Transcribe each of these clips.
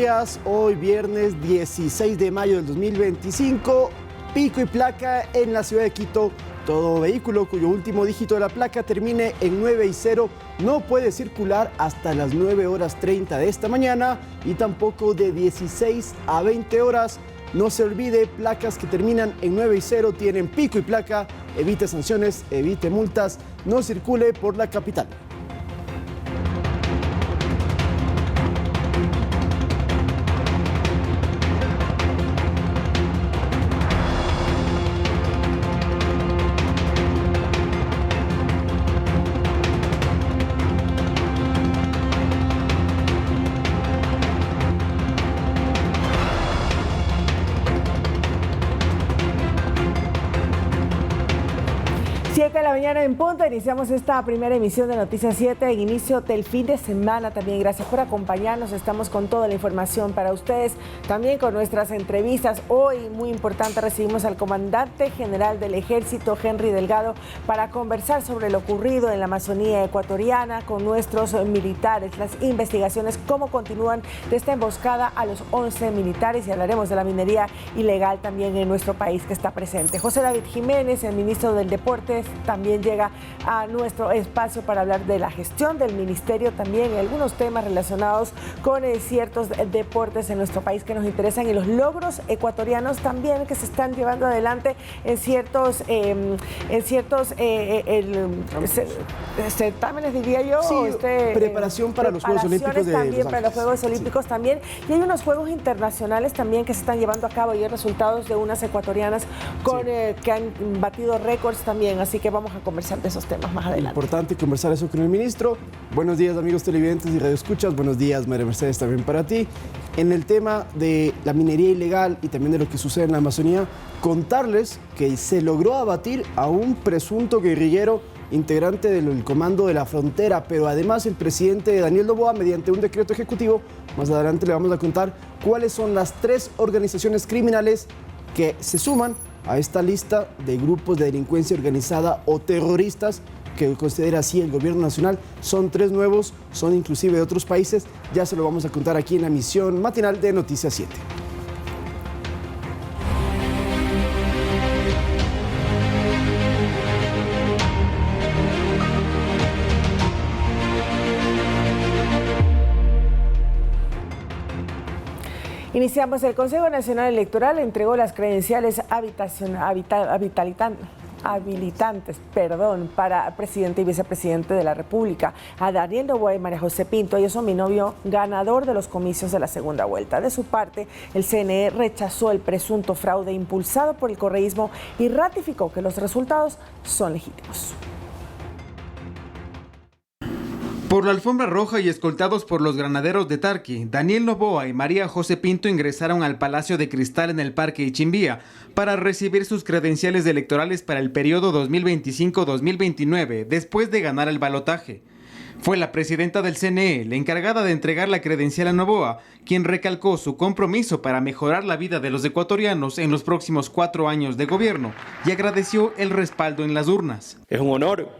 días. Hoy viernes 16 de mayo del 2025, pico y placa en la ciudad de Quito. Todo vehículo cuyo último dígito de la placa termine en 9 y 0 no puede circular hasta las 9:30 de esta mañana y tampoco de 16 a 20 horas. No se olvide, placas que terminan en 9 y 0 tienen pico y placa. Evite sanciones, evite multas, no circule por la capital. De la mañana en punto, iniciamos esta primera emisión de Noticias 7 en inicio del fin de semana. También gracias por acompañarnos, estamos con toda la información para ustedes, también con nuestras entrevistas. Hoy, muy importante, recibimos al comandante general del Ejército, Henry Delgado, para conversar sobre lo ocurrido en la Amazonía ecuatoriana con nuestros militares, las investigaciones, cómo continúan de esta emboscada a los 11 militares, y hablaremos de la minería ilegal también en nuestro país que está presente. José David Jiménez, el ministro del Deporte, también llega a nuestro espacio para hablar de la gestión del ministerio también y algunos temas relacionados con ciertos deportes en nuestro país que nos interesan y los logros ecuatorianos también que se están llevando adelante en ciertos certámenes, diría yo. Sí, preparación para los Juegos Olímpicos de también para los Juegos sí. Olímpicos también, y hay unos Juegos internacionales también que se están llevando a cabo y hay resultados de unas ecuatorianas con, que han batido récords también, así que vamos a conversar de esos temas más adelante. Importante conversar eso con el ministro. Buenos días, amigos televidentes y radioescuchas. Buenos días, María Mercedes, también para ti. En el tema de la minería ilegal y también de lo que sucede en la Amazonía, contarles que se logró abatir a un presunto guerrillero integrante del Comando de la Frontera, pero además el presidente Daniel Noboa, mediante un decreto ejecutivo, más adelante le vamos a contar cuáles son las 3 organizaciones criminales que se suman a esta lista de grupos de delincuencia organizada o terroristas que considera así el gobierno nacional. Son 3 nuevos, son inclusive de otros países. Ya se lo vamos a contar aquí en la emisión matinal de Noticias 7. Iniciamos. El Consejo Nacional Electoral entregó las credenciales habilitantes para presidente y vicepresidente de la República a Daniel Noboa y María José Pinto. Ellos son binomio ganador de los comicios de la segunda vuelta. De su parte, el CNE rechazó el presunto fraude impulsado por el correísmo y ratificó que los resultados son legítimos. Por la alfombra roja y escoltados por los granaderos de Tarqui, Daniel Noboa y María José Pinto ingresaron al Palacio de Cristal en el Parque Ichimbía para recibir sus credenciales electorales para el periodo 2025-2029, después de ganar el balotaje. Fue la presidenta del CNE, la encargada de entregar la credencial a Noboa, quien recalcó su compromiso para mejorar la vida de los ecuatorianos en los próximos 4 años de gobierno y agradeció el respaldo en las urnas. Es un honor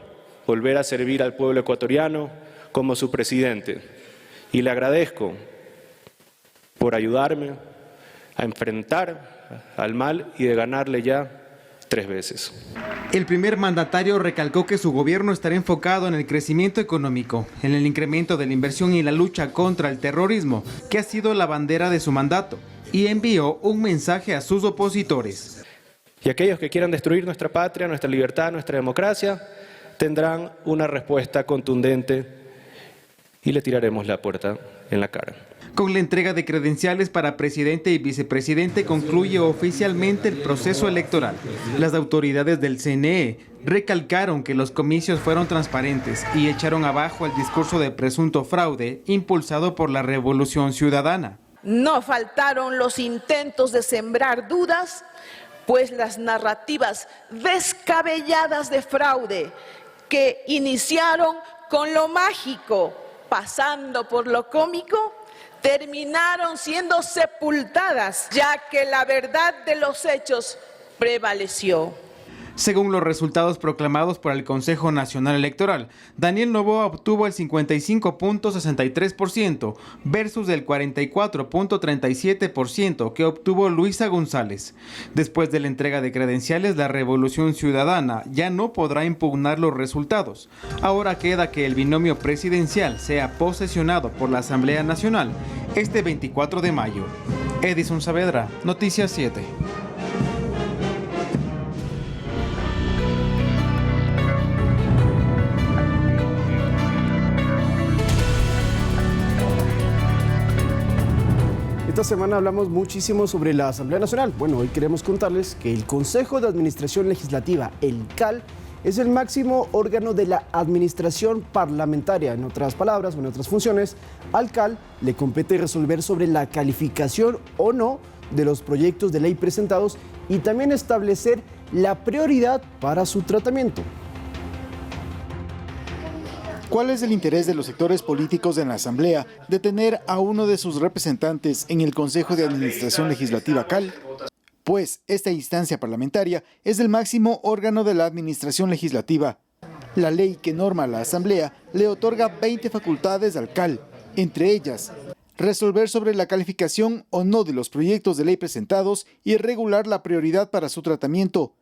volver a servir al pueblo ecuatoriano como su presidente, y le agradezco por ayudarme a enfrentar al mal y de ganarle ya 3 veces. El primer mandatario recalcó que su gobierno estará enfocado en el crecimiento económico, en el incremento de la inversión y la lucha contra el terrorismo, que ha sido la bandera de su mandato, y envió un mensaje a sus opositores. Y aquellos que quieran destruir nuestra patria, nuestra libertad, nuestra democracia, tendrán una respuesta contundente y le tiraremos la puerta en la cara. Con la entrega de credenciales para presidente y vicepresidente concluye oficialmente el proceso electoral. Las autoridades del CNE recalcaron que los comicios fueron transparentes y echaron abajo el discurso de presunto fraude impulsado por la Revolución Ciudadana. No faltaron los intentos de sembrar dudas, pues las narrativas descabelladas de fraude que iniciaron con lo mágico, pasando por lo cómico, terminaron siendo sepultadas, ya que la verdad de los hechos prevaleció. Según los resultados proclamados por el Consejo Nacional Electoral, Daniel Noboa obtuvo el 55.63% versus el 44.37% que obtuvo Luisa González. Después de la entrega de credenciales, la Revolución Ciudadana ya no podrá impugnar los resultados. Ahora queda que el binomio presidencial sea posesionado por la Asamblea Nacional este 24 de mayo. Edison Saavedra, Noticias 7. Esta semana hablamos muchísimo sobre la Asamblea Nacional. Bueno, hoy queremos contarles que el Consejo de Administración Legislativa, el CAL, es el máximo órgano de la administración parlamentaria. En otras palabras, o en otras funciones, al CAL le compete resolver sobre la calificación o no de los proyectos de ley presentados y también establecer la prioridad para su tratamiento. ¿Cuál es el interés de los sectores políticos en la Asamblea de tener a uno de sus representantes en el Consejo de Administración Legislativa CAL? Pues esta instancia parlamentaria es el máximo órgano de la administración legislativa. La ley que norma la Asamblea le otorga 20 facultades al CAL, entre ellas resolver sobre la calificación o no de los proyectos de ley presentados y regular la prioridad para su tratamiento.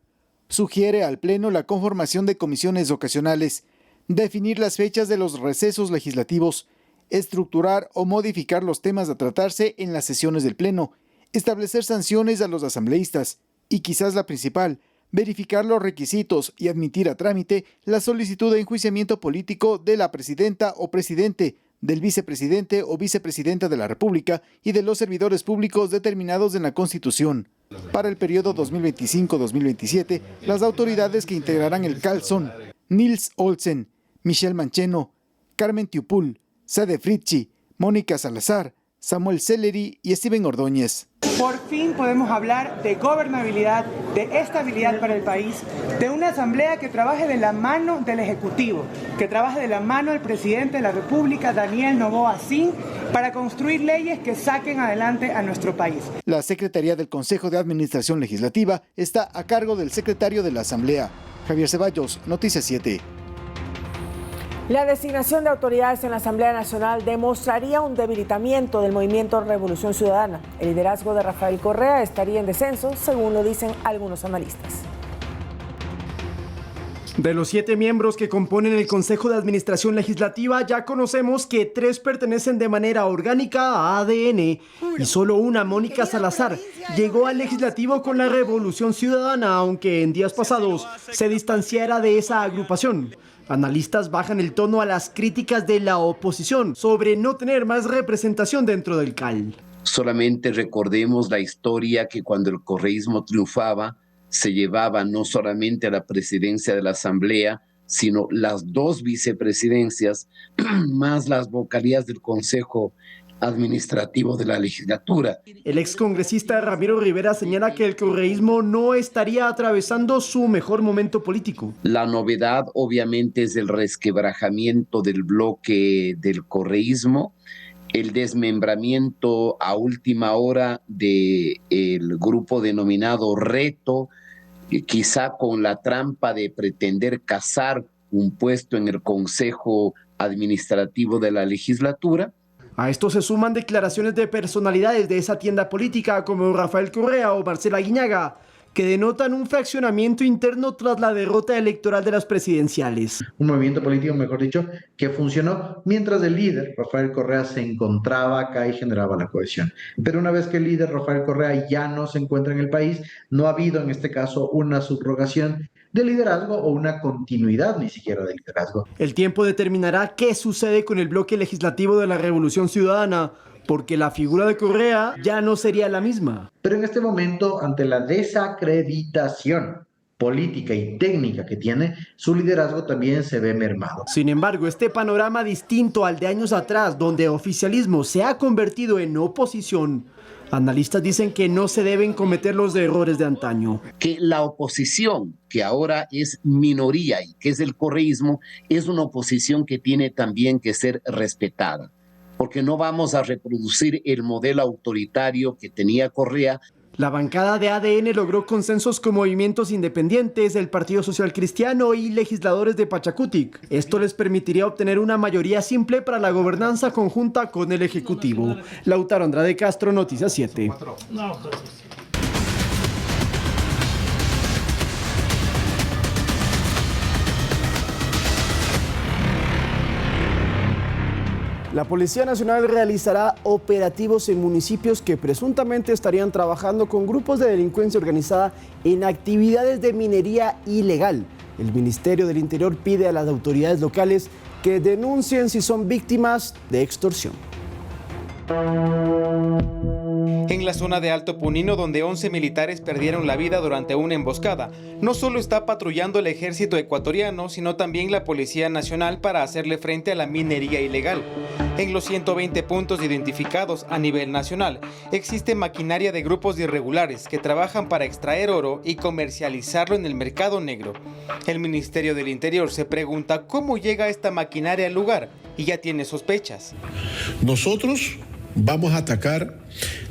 Sugiere al Pleno la conformación de comisiones ocasionales, definir las fechas de los recesos legislativos, estructurar o modificar los temas a tratarse en las sesiones del Pleno, establecer sanciones a los asambleístas y, quizás la principal, verificar los requisitos y admitir a trámite la solicitud de enjuiciamiento político de la presidenta o presidente, del vicepresidente o vicepresidenta de la República y de los servidores públicos determinados en la Constitución. Para el periodo 2025-2027, las autoridades que integrarán el CAL son Nils Olsen, Michelle Mancheno, Carmen Tiupul, Sade Fritchi, Mónica Salazar, Samuel Sellery y Steven Ordóñez. Por fin podemos hablar de gobernabilidad, de estabilidad para el país, de una asamblea que trabaje de la mano del Ejecutivo, que trabaje de la mano del presidente de la República, Daniel Noboa Sin, para construir leyes que saquen adelante a nuestro país. La Secretaría del Consejo de Administración Legislativa está a cargo del secretario de la Asamblea. Javier Ceballos, Noticias 7. La designación de autoridades en la Asamblea Nacional demostraría un debilitamiento del movimiento Revolución Ciudadana. El liderazgo de Rafael Correa estaría en descenso, según lo dicen algunos analistas. De los 7 miembros que componen el Consejo de Administración Legislativa, ya conocemos que 3 pertenecen de manera orgánica a ADN y solo una, Mónica Salazar, llegó al Legislativo con la Revolución Ciudadana, aunque en días pasados se distanciara de esa agrupación. Analistas bajan el tono a las críticas de la oposición sobre no tener más representación dentro del CAL. Solamente recordemos la historia que cuando el correísmo triunfaba, se llevaba no solamente a la presidencia de la Asamblea, sino las 2 vicepresidencias, más las vocalías del Consejo Administrativo de la Legislatura. El excongresista Ramiro Rivera señala que el correísmo no estaría atravesando su mejor momento político. La novedad obviamente es el resquebrajamiento del bloque del correísmo, el desmembramiento a última hora del grupo denominado Reto, quizá con la trampa de pretender cazar un puesto en el Consejo Administrativo de la Legislatura. A esto se suman declaraciones de personalidades de esa tienda política como Rafael Correa o Marcela Guiñaga, que denotan un fraccionamiento interno tras la derrota electoral de las presidenciales. Un movimiento político, mejor dicho, que funcionó mientras el líder, Rafael Correa, se encontraba acá y generaba la cohesión. Pero una vez que el líder, Rafael Correa, ya no se encuentra en el país, no ha habido en este caso una subrogación de liderazgo o una continuidad ni siquiera de liderazgo. El tiempo determinará qué sucede con el bloque legislativo de la Revolución Ciudadana, porque la figura de Correa ya no sería la misma. Pero en este momento, ante la desacreditación política y técnica que tiene, su liderazgo también se ve mermado. Sin embargo, este panorama distinto al de años atrás, donde oficialismo se ha convertido en oposición, analistas dicen que no se deben cometer los errores de antaño. Que la oposición, que ahora es minoría y que es el correísmo, es una oposición que tiene también que ser respetada, porque no vamos a reproducir el modelo autoritario que tenía Correa. La bancada de ADN logró consensos con movimientos independientes, el Partido Social Cristiano y legisladores de Pachacutic. Esto les permitiría obtener una mayoría simple para la gobernanza conjunta con el Ejecutivo. Lautaro Andrade Castro, Noticias 7. La Policía Nacional realizará operativos en municipios que presuntamente estarían trabajando con grupos de delincuencia organizada en actividades de minería ilegal. El Ministerio del Interior pide a las autoridades locales que denuncien si son víctimas de extorsión. En la zona de Alto Punino, donde 11 militares perdieron la vida durante una emboscada, no solo está patrullando el ejército ecuatoriano, sino también la Policía Nacional para hacerle frente a la minería ilegal. En los 120 puntos identificados a nivel nacional, existe maquinaria de grupos irregulares que trabajan para extraer oro y comercializarlo en el mercado negro. El Ministerio del Interior se pregunta cómo llega esta maquinaria al lugar y ya tiene sospechas. Nosotros vamos a atacar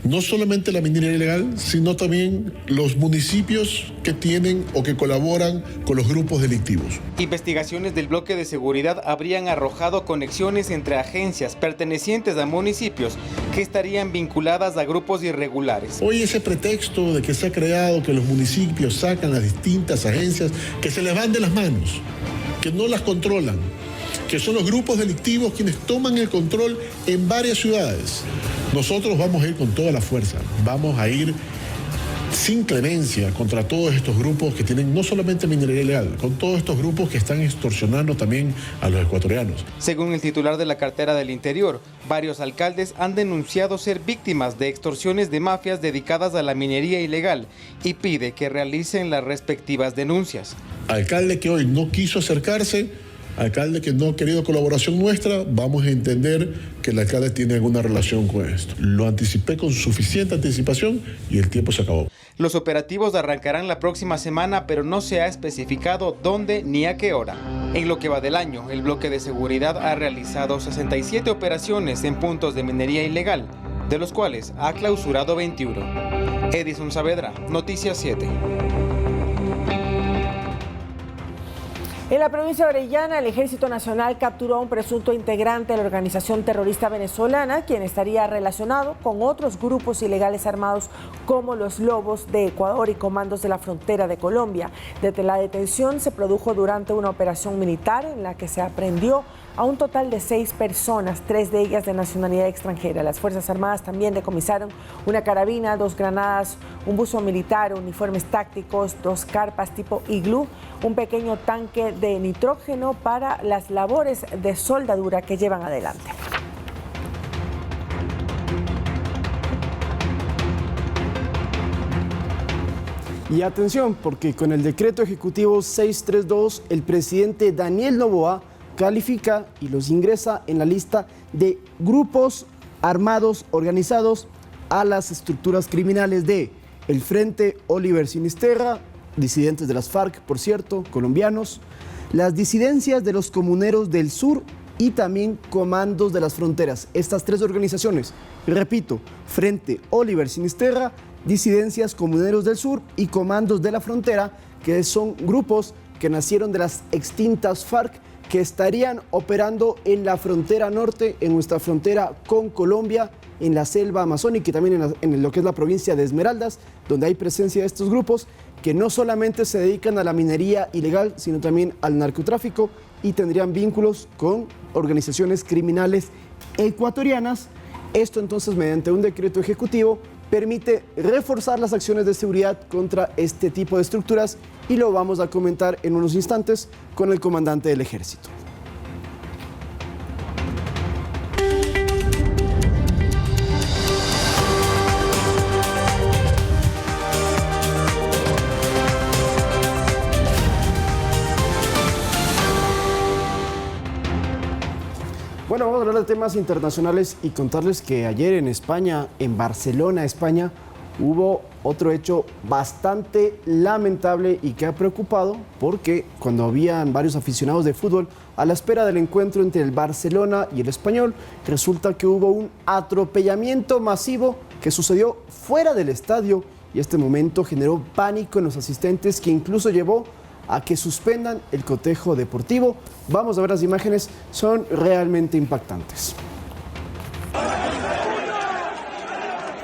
no solamente la minería ilegal, sino también los municipios que tienen o que colaboran con los grupos delictivos. Investigaciones del bloque de seguridad habrían arrojado conexiones entre agencias pertenecientes a municipios que estarían vinculadas a grupos irregulares. Hoy ese pretexto de que se ha creado que los municipios sacan las distintas agencias, que se les van de las manos, que no las controlan, que son los grupos delictivos quienes toman el control en varias ciudades. Nosotros vamos a ir con toda la fuerza, vamos a ir sin clemencia contra todos estos grupos que tienen no solamente minería ilegal, con todos estos grupos que están extorsionando también a los ecuatorianos. Según el titular de la cartera del Interior, varios alcaldes han denunciado ser víctimas de extorsiones de mafias dedicadas a la minería ilegal y pide que realicen las respectivas denuncias. Alcalde que hoy no quiso acercarse, alcalde que no ha querido colaboración nuestra, vamos a entender que el alcalde tiene alguna relación con esto. Lo anticipé con suficiente anticipación y el tiempo se acabó. Los operativos arrancarán la próxima semana, pero no se ha especificado dónde ni a qué hora. En lo que va del año, el bloque de seguridad ha realizado 67 operaciones en puntos de minería ilegal, de los cuales ha clausurado 21. Edison Saavedra, Noticias 7. En la provincia de Orellana, el Ejército Nacional capturó a un presunto integrante de la organización terrorista venezolana, quien estaría relacionado con otros grupos ilegales armados como los Lobos de Ecuador y Comandos de la Frontera de Colombia. Desde la detención se produjo durante una operación militar en la que se aprehendió a un total de 6 personas, 3 de ellas de nacionalidad extranjera. Las Fuerzas Armadas también decomisaron una carabina, 2 granadas, un buzo militar, uniformes tácticos, 2 carpas tipo iglú, un pequeño tanque de nitrógeno para las labores de soldadura que llevan adelante. Y atención, porque con el decreto ejecutivo 632, el presidente Daniel Noboa califica y los ingresa en la lista de grupos armados organizados a las estructuras criminales de el Frente Oliver Sinisterra, disidentes de las FARC, por cierto, colombianos, las disidencias de los comuneros del sur y también comandos de las fronteras. Estas 3 organizaciones, repito, Frente Oliver Sinisterra, disidencias comuneros del sur y comandos de la frontera, que son grupos que nacieron de las extintas FARC, que estarían operando en la frontera norte, en nuestra frontera con Colombia, en la selva amazónica y también en lo que es la provincia de Esmeraldas, donde hay presencia de estos grupos que no solamente se dedican a la minería ilegal, sino también al narcotráfico y tendrían vínculos con organizaciones criminales ecuatorianas. Esto entonces, mediante un decreto ejecutivo, permite reforzar las acciones de seguridad contra este tipo de estructuras y lo vamos a comentar en unos instantes con el comandante del ejército. Bueno, vamos a hablar de temas internacionales y contarles que ayer en España, en Barcelona, España, hubo otro hecho bastante lamentable y que ha preocupado porque cuando habían varios aficionados de fútbol a la espera del encuentro entre el Barcelona y el Español, resulta que hubo un atropellamiento masivo que sucedió fuera del estadio y este momento generó pánico en los asistentes que incluso llevó a que suspendan el cotejo deportivo. Vamos a ver las imágenes, son realmente impactantes.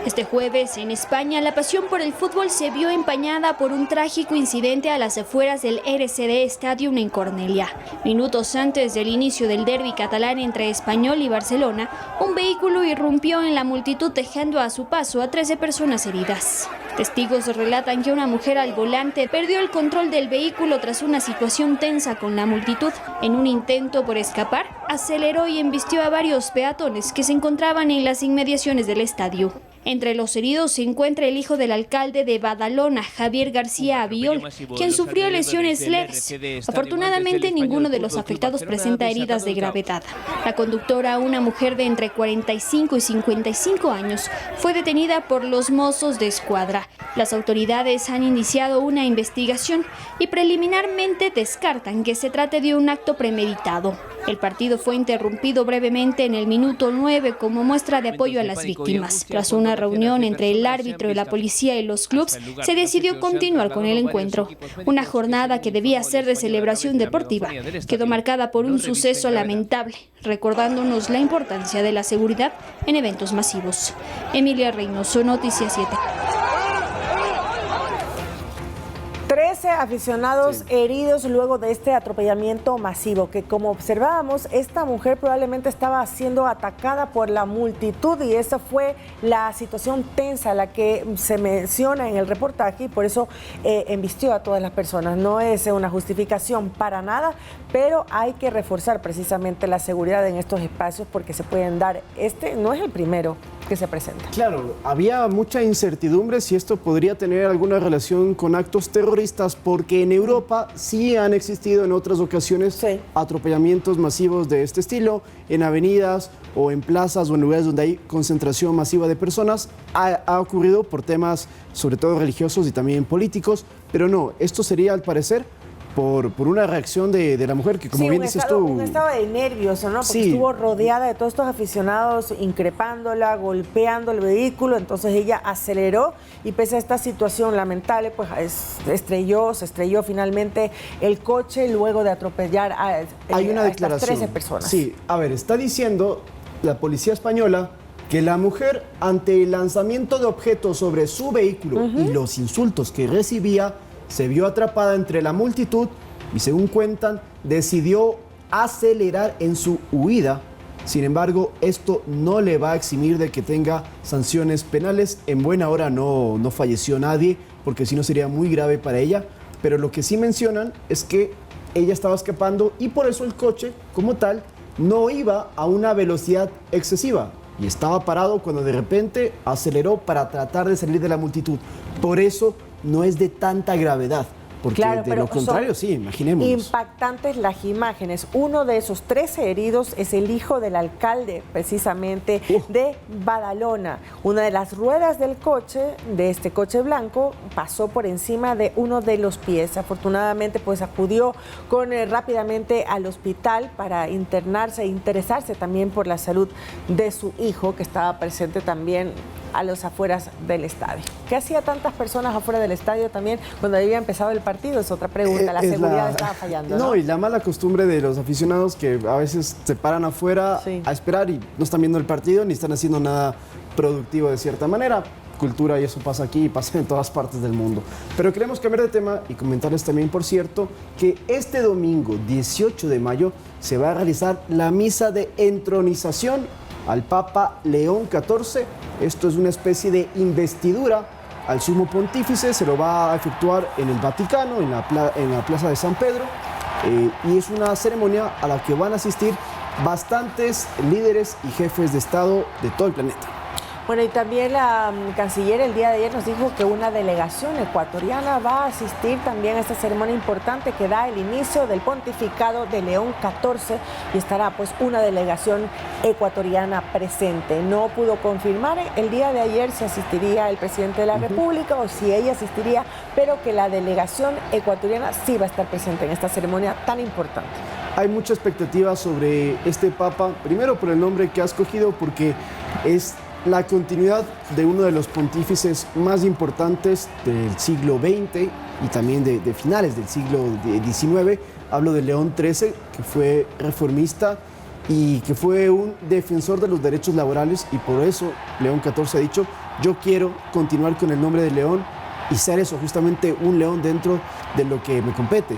Este jueves, en España, la pasión por el fútbol se vio empañada por un trágico incidente a las afueras del RCD Stadium en Cornellà. Minutos antes del inicio del derbi catalán entre Espanyol y Barcelona, un vehículo irrumpió en la multitud dejando a su paso a 13 personas heridas. Testigos relatan que una mujer al volante perdió el control del vehículo tras una situación tensa con la multitud. En un intento por escapar, aceleró y embistió a varios peatones que se encontraban en las inmediaciones del estadio. Entre los heridos se encuentra el hijo del alcalde de Badalona, Javier García Abiol, quien sufrió lesiones leves. Afortunadamente, ninguno de los afectados presenta heridas de gravedad. La conductora, una mujer de entre 45 y 55 años, fue detenida por los Mossos de Escuadra. Las autoridades han iniciado una investigación y preliminarmente descartan que se trate de un acto premeditado. El partido fue interrumpido brevemente en el minuto 9 como muestra de apoyo a las víctimas. Tras una reunión entre el árbitro y la policía y los clubes, se decidió continuar con el encuentro. Una jornada que debía ser de celebración deportiva quedó marcada por un suceso lamentable, recordándonos la importancia de la seguridad en eventos masivos. Emilia Reynoso, Noticias 7. 13 aficionados heridos luego de este atropellamiento masivo, que como observábamos, esta mujer probablemente estaba siendo atacada por la multitud y esa fue la situación tensa la que se menciona en el reportaje y por eso embistió a todas las personas. No es una justificación para nada, pero hay que reforzar precisamente la seguridad en estos espacios porque se pueden dar, no es el primero que se presenta. Claro, había mucha incertidumbre si esto podría tener alguna relación con actos terroristas, porque en Europa sí han existido en otras ocasiones atropellamientos masivos de este estilo, en avenidas o en plazas o en lugares donde hay concentración masiva de personas. Ha ocurrido por temas sobre todo religiosos y también políticos, pero no, esto sería al parecer por una reacción de la mujer que, como bien dices tú... un estado de nervios, ¿no? Porque estuvo rodeada de todos estos aficionados increpándola, golpeando el vehículo, entonces ella aceleró y pese a esta situación lamentable, pues se estrelló finalmente el coche luego de atropellar a estas 13 personas. Sí, a ver, está diciendo la policía española que la mujer, ante el lanzamiento de objetos sobre su vehículo y los insultos que recibía, se vio atrapada entre la multitud y, según cuentan, decidió acelerar en su huida. Sin embargo, esto no le va a eximir de que tenga sanciones penales. En buena hora no falleció nadie, porque si no sería muy grave para ella. Pero lo que sí mencionan es que ella estaba escapando y por eso el coche, como tal, no iba a una velocidad excesiva. Y estaba parado cuando de repente aceleró para tratar de salir de la multitud. Por eso no es de tanta gravedad, porque de lo contrario, sí, imaginémonos. Impactantes las imágenes. Uno de esos 13 heridos es el hijo del alcalde, precisamente, de Badalona. Una de las ruedas del coche, de este coche blanco, pasó por encima de uno de los pies. Afortunadamente, pues acudió rápidamente al hospital para internarse e interesarse también por la salud de su hijo, que estaba presente también a las afueras del estadio. ¿Qué hacía tantas personas afuera del estadio también cuando había empezado el partido? Es otra pregunta. La seguridad estaba fallando, ¿no? Y la mala costumbre de los aficionados que a veces se paran afuera a esperar y no están viendo el partido ni están haciendo nada productivo de cierta manera. Cultura, y eso pasa aquí y pasa en todas partes del mundo. Pero queremos cambiar de tema y comentarles también, por cierto, que este domingo 18 de mayo se va a realizar la misa de entronización al Papa León XIV. Esto es una especie de investidura al sumo pontífice, se lo va a efectuar en el Vaticano, en la Plaza de San Pedro, y es una ceremonia a la que van a asistir bastantes líderes y jefes de Estado de todo el planeta. Bueno, y también la canciller el día de ayer nos dijo que una delegación ecuatoriana va a asistir también a esta ceremonia importante que da el inicio del pontificado de León XIV y estará pues una delegación ecuatoriana presente. No pudo confirmar el día de ayer si asistiría el presidente de la República o si ella asistiría, pero que la delegación ecuatoriana sí va a estar presente en esta ceremonia tan importante. Hay mucha expectativa sobre este Papa, primero por el nombre que ha escogido, porque es la continuidad de uno de los pontífices más importantes del siglo XX y también de finales del siglo XIX. Hablo de León XIII, que fue reformista y que fue un defensor de los derechos laborales, y por eso León XIV ha dicho: yo quiero continuar con el nombre de León y ser eso, justamente un león dentro de lo que me compete.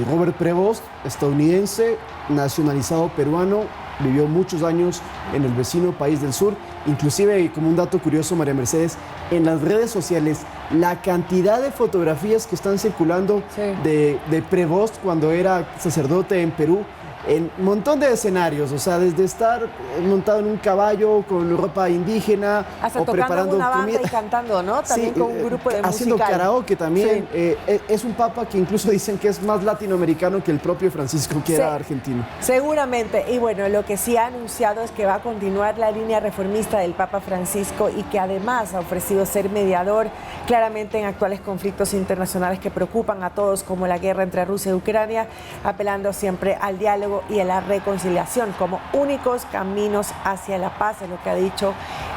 Robert Prevost, estadounidense, nacionalizado peruano, vivió muchos años en el vecino país del sur. Inclusive, como un dato curioso, María Mercedes, en las redes sociales, la cantidad de fotografías que están circulando de Prevost cuando era sacerdote en Perú, en un montón de escenarios, o sea, desde estar montado en un caballo con ropa indígena, hasta o tocando preparando una banda comida y cantando, ¿no? También sí, con un grupo de haciendo musical. karaoke también. Sí. Es un papa que incluso dicen que es más latinoamericano que el propio Francisco, que era argentino. Seguramente. Y bueno, lo que sí ha anunciado es que va a continuar la línea reformista del Papa Francisco, y que además ha ofrecido ser mediador claramente en actuales conflictos internacionales que preocupan a todos, como la guerra entre Rusia y Ucrania, apelando siempre al diálogo y a la reconciliación como únicos caminos hacia la paz, es lo que ha dicho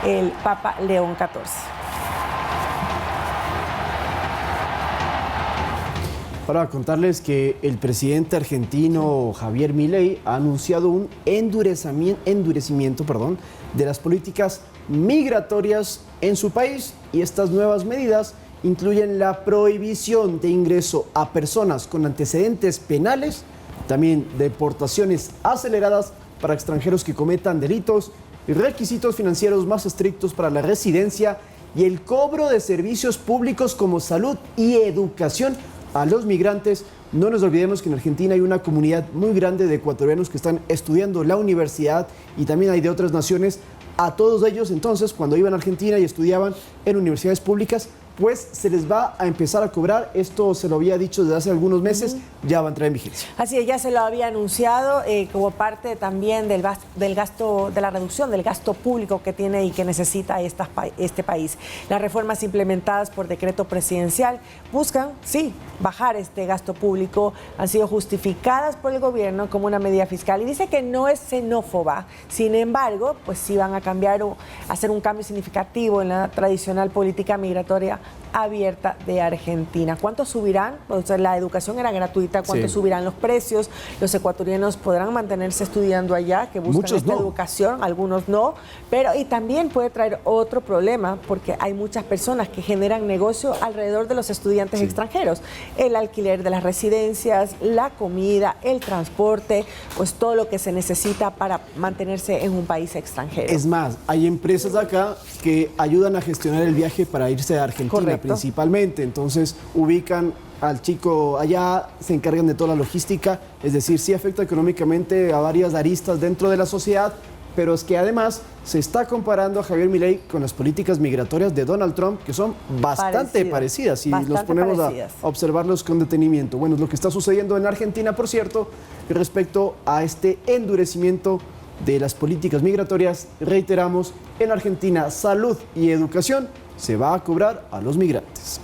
el Papa León XIV. Para contarles que el presidente argentino Javier Milei ha anunciado un endurecimiento de las políticas migratorias en su país, y estas nuevas medidas incluyen la prohibición de ingreso a personas con antecedentes penales, también deportaciones aceleradas para extranjeros que cometan delitos, y requisitos financieros más estrictos para la residencia y el cobro de servicios públicos como salud y educación a los migrantes. No nos olvidemos que en Argentina hay una comunidad muy grande de ecuatorianos que están estudiando la universidad, y también hay de otras naciones. A todos ellos, entonces, cuando iban a Argentina y estudiaban en universidades públicas, pues se les va a empezar a cobrar. Esto se lo había dicho desde hace algunos meses, ya va a entrar en vigencia. Así es, ya se lo había anunciado como parte también del gasto, de la reducción del gasto público que tiene y que necesita este país. Las reformas implementadas por decreto presidencial buscan, sí, bajar este gasto público, han sido justificadas por el gobierno como una medida fiscal, y dice que no es xenófoba. Sin embargo, pues sí van a cambiar o hacer un cambio significativo en la tradicional política migratoria abierta de Argentina. ¿Cuánto subirán? O sea, la educación era gratuita. ¿Cuánto subirán los precios? Los ecuatorianos podrán mantenerse estudiando allá, que buscan muchos esta educación, algunos no, pero y también puede traer otro problema, porque hay muchas personas que generan negocio alrededor de los estudiantes extranjeros. El alquiler de las residencias, la comida, el transporte, pues todo lo que se necesita para mantenerse en un país extranjero. Es más, hay empresas acá que ayudan a gestionar el viaje para irse a Argentina. Correcto. Principalmente, entonces ubican al chico allá, se encargan de toda la logística, es decir, sí afecta económicamente a varias aristas dentro de la sociedad, pero es que además se está comparando a Javier Milei con las políticas migratorias de Donald Trump, que son bastante parecidas, y nos ponemos a observarlos con detenimiento. Bueno, es lo que está sucediendo en Argentina, por cierto, respecto a este endurecimiento de las políticas migratorias. Reiteramos, en Argentina, salud y educación se va a cobrar a los migrantes.